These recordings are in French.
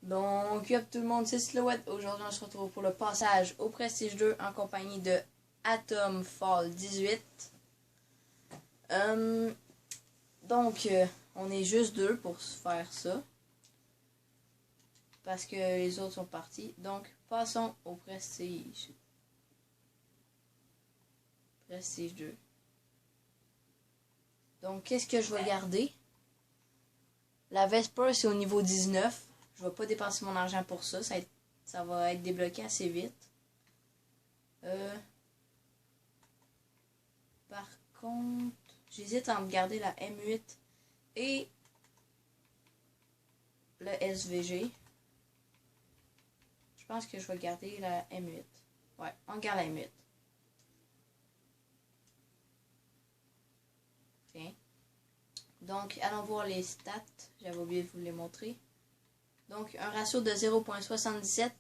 Donc, yop tout le monde, c'est Silhouette. Aujourd'hui, on se retrouve pour le passage au Prestige 2 en compagnie de Atom Fall 18. Donc, on est juste deux pour faire ça. Parce que les autres sont partis. Donc, passons au Prestige. Prestige 2. Donc, qu'est-ce que je vais garder? La Vesper, c'est au niveau 19. Je ne vais pas dépenser mon argent pour ça. Ça va être débloqué assez vite. Par contre, j'hésite à me garder la M8 et le SVG. Je pense que je vais garder la M8. Ouais, on garde la M8. Bien. Donc, allons voir les stats. J'avais oublié de vous les montrer. Donc, un ratio de 0.77,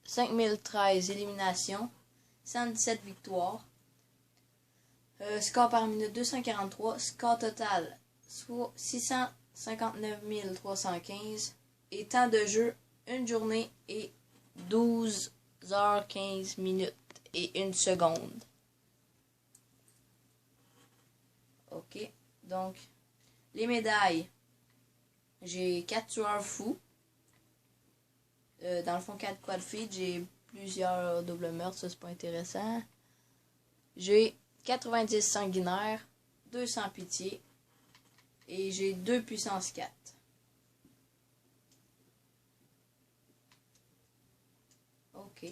5013 éliminations, 117 victoires, score par minute 243, score total 659 315 et temps de jeu 1 journée et 12h15 minutes et 1 seconde. Ok, donc les médailles. J'ai 4 tueurs fous. Dans le fond, 4 quad feed. J'ai plusieurs doubles meurtres. Ça, c'est pas intéressant. J'ai 90 sanguinaires. 200 pitié. Et j'ai 2 puissance 4. Ok.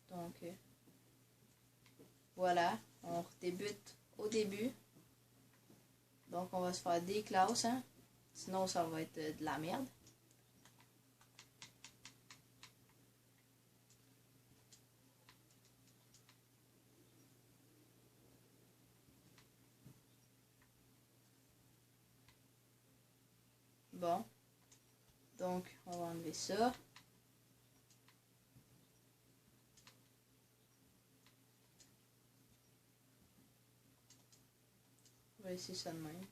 Donc, voilà. On débute au début. Donc, on va se faire des classes, hein. Sinon, ça va être de la merde. Bon. Donc, on va enlever ça. On va laisser ça de même.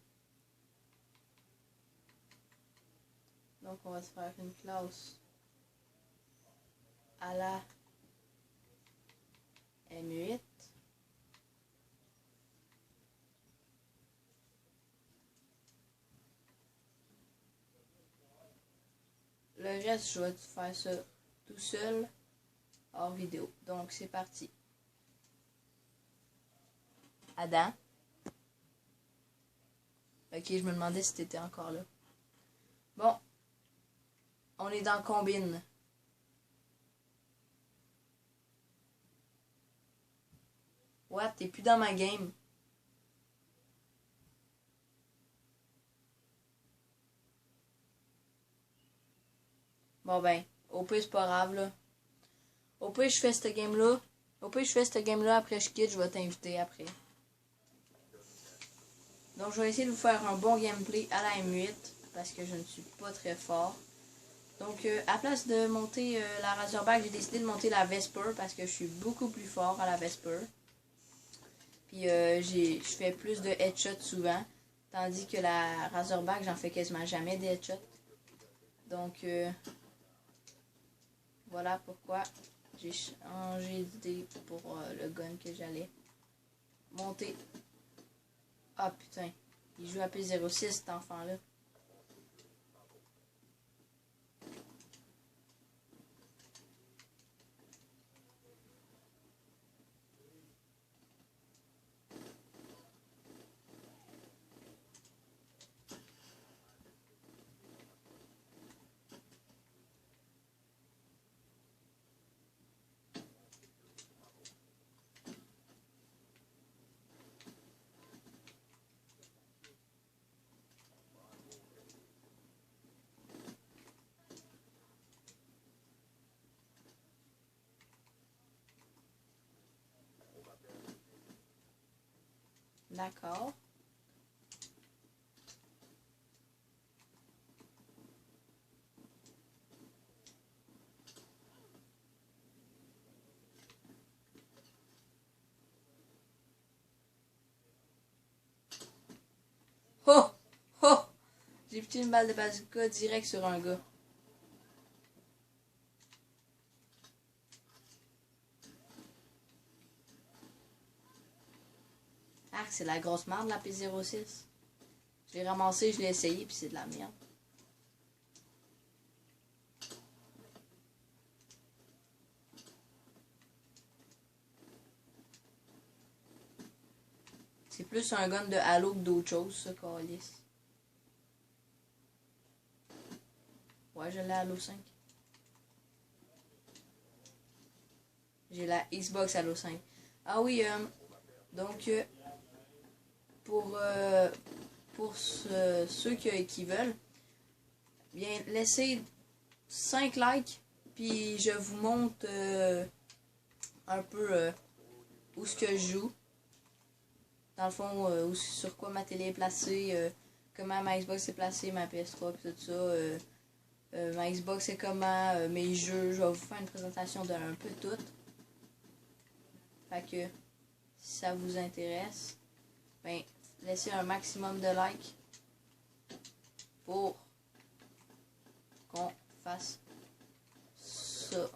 Donc, on va se faire une classe à la M8. Le reste, je vais faire ça tout seul hors vidéo. Donc, c'est parti. Adam. Ok, je me demandais si t'étais encore là. Bon. On est dans combine. What? T'es plus dans ma game. Bon ben, au pire c'est pas grave là. Au pire je fais cette game-là. Au pire je fais cette game-là, après je quitte, je vais t'inviter après. Donc je vais essayer de vous faire un bon gameplay à la M8. Parce que je ne suis pas très fort. Donc à place de monter la Razorback, j'ai décidé de monter la Vesper. Parce que je suis beaucoup plus fort à la Vesper. Puis je fais plus de headshots souvent. Tandis que la Razorback, j'en fais quasiment jamais des headshots. Donc voilà pourquoi j'ai changé d'idée pour le gun que j'allais monter. Ah putain, il joue à P06 cet enfant-là. D'accord. Oh! Oh! J'ai pitché une balle de bazooka direct sur un gars. Ah, c'est la grosse merde, la P06. Je l'ai ramassé, je l'ai essayé, puis c'est de la merde. C'est plus un gun de Halo que d'autres choses, ça, câlisse. Ouais, je l'ai Halo 5. J'ai la Xbox Halo 5. Ah oui, donc, pour ceux qui veulent, bien, laissez 5 likes, puis je vous montre un peu où ce que je joue. Dans le fond, sur quoi ma télé est placée, comment ma Xbox est placée, ma PS3, puis tout ça. Ma Xbox c'est comment, mes jeux. Je vais vous faire une présentation d'un peu tout. Fait que, si ça vous intéresse, ben, laissez un maximum de likes pour qu'on fasse ça.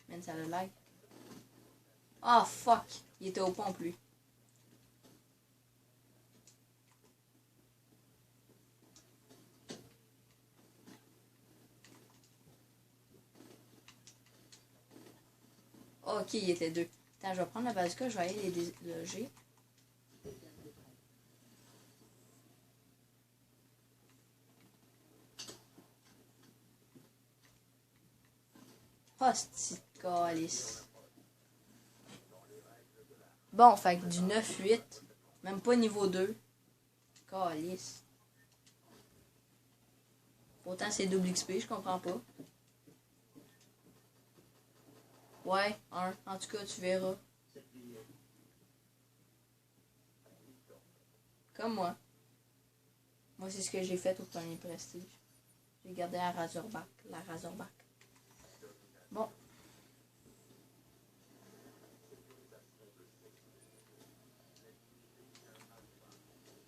Man, ça le like. Ah, oh, fuck! Il était au pont plus. Ok, il était deux. Attends, je vais prendre la bazooka, je vais aller les déloger. Hostie de calice. Bon, fait que du 9-8. Même pas niveau 2. Calice. Pourtant c'est double XP, je comprends pas. Ouais, en tout cas, tu verras. Comme moi. Moi, c'est ce que j'ai fait au premier prestige. J'ai gardé la Razorback. Bon.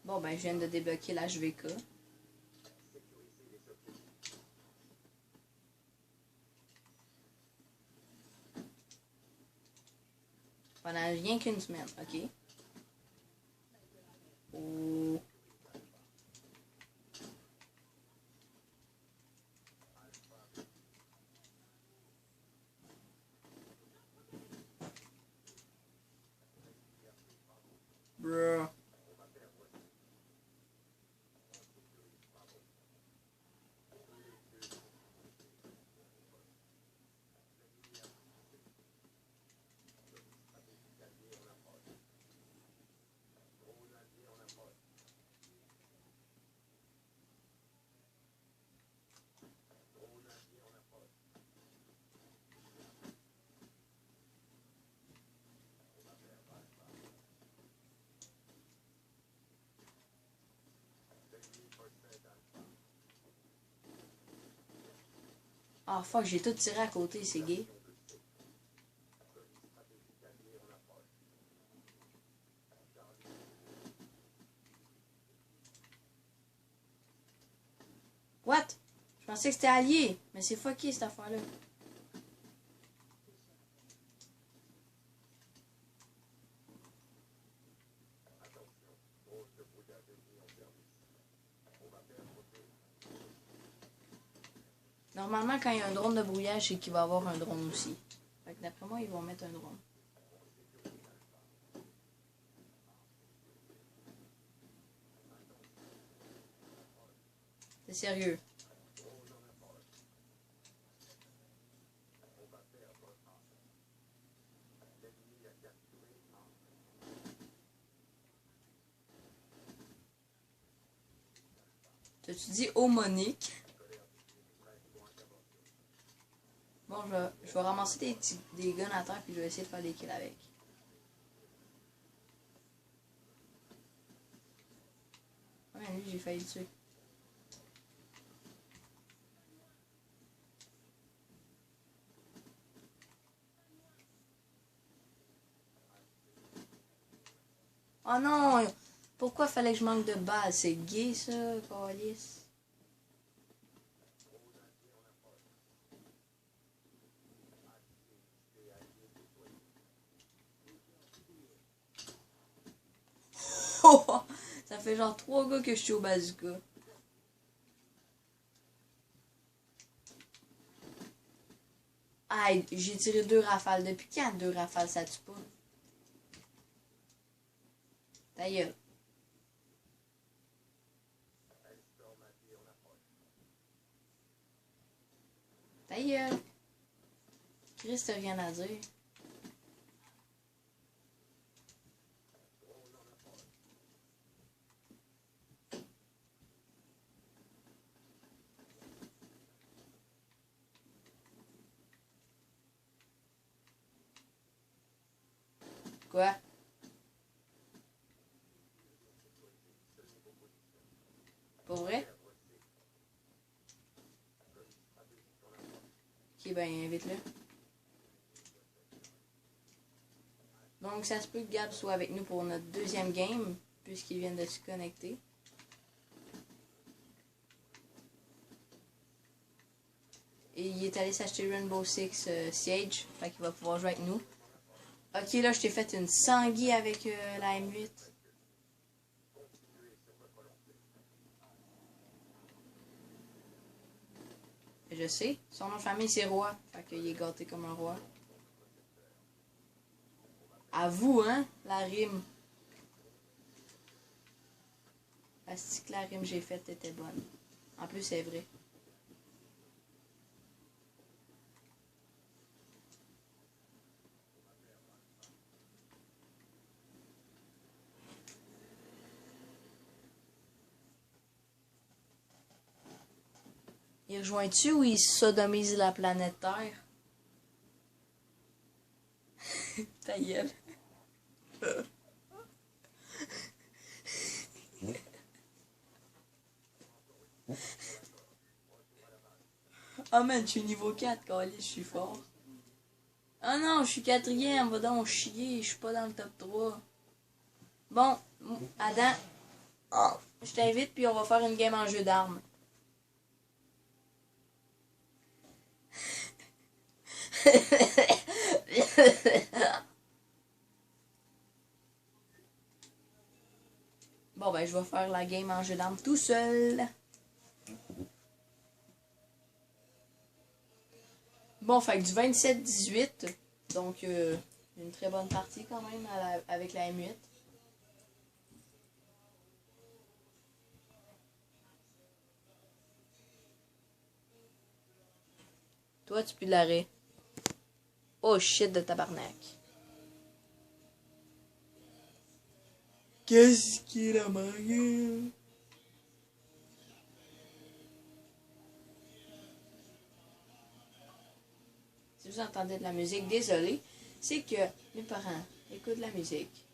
Bon, ben, je viens de débloquer la HVK. Pendant rien qu'une semaine, ok? Oh. Bruh. Ah, fuck, j'ai tout tiré à côté, c'est gay. What? Je pensais que c'était allié, mais c'est fucké cette affaire-là. Normalement, quand il y a un drone de brouillage, c'est qu'il va y avoir un drone aussi. Fait que d'après moi, ils vont mettre un drone. C'est sérieux. T'as-tu dit oh Monique? Bon, je vais ramasser des guns à terre puis je vais essayer de faire des kills avec. Ouais, lui, j'ai failli le tuer. Oh non! Pourquoi fallait que je manque de balles? C'est gay ça, câlisse. Ça fait genre 3 gars que je suis au bazooka. Ah, j'ai tiré 2 rafales. Depuis quand 2 rafales ça tue pas? Ta gueule. Ta gueule. Chris, t'as rien à dire. Quoi? Pour vrai? Ok, ben invite-le. Donc ça se peut que Gab soit avec nous pour notre deuxième game, puisqu'il vient de se connecter. Et il est allé s'acheter Rainbow Six Siege, fait qu'il va pouvoir jouer avec nous. Ok, là je t'ai fait une sanguille avec la M8. Je sais, son nom de famille c'est Roi, fait qu'il est gâté comme un roi. À vous, hein, la rime. Asti que la rime que j'ai faite était bonne. En plus, c'est vrai. Il rejoint-tu ou il sodomise la planète Terre? Ta gueule. Ah man, je suis niveau 4, calé, je suis fort. Ah non, je suis quatrième, va donc chier, je suis pas dans le top 3. Bon, Adam, je t'invite puis on va faire une game en jeu d'armes. Bon ben, je vais faire la game en jeu d'armes tout seul. Bon, fait que du 27-18, donc une très bonne partie quand même avec la M8. Toi, tu pues de l'arrêt. Oh shit de tabarnak. Qu'est-ce qu'il a manqué? Si vous entendez de la musique, désolé, c'est que mes parents écoutent de la musique.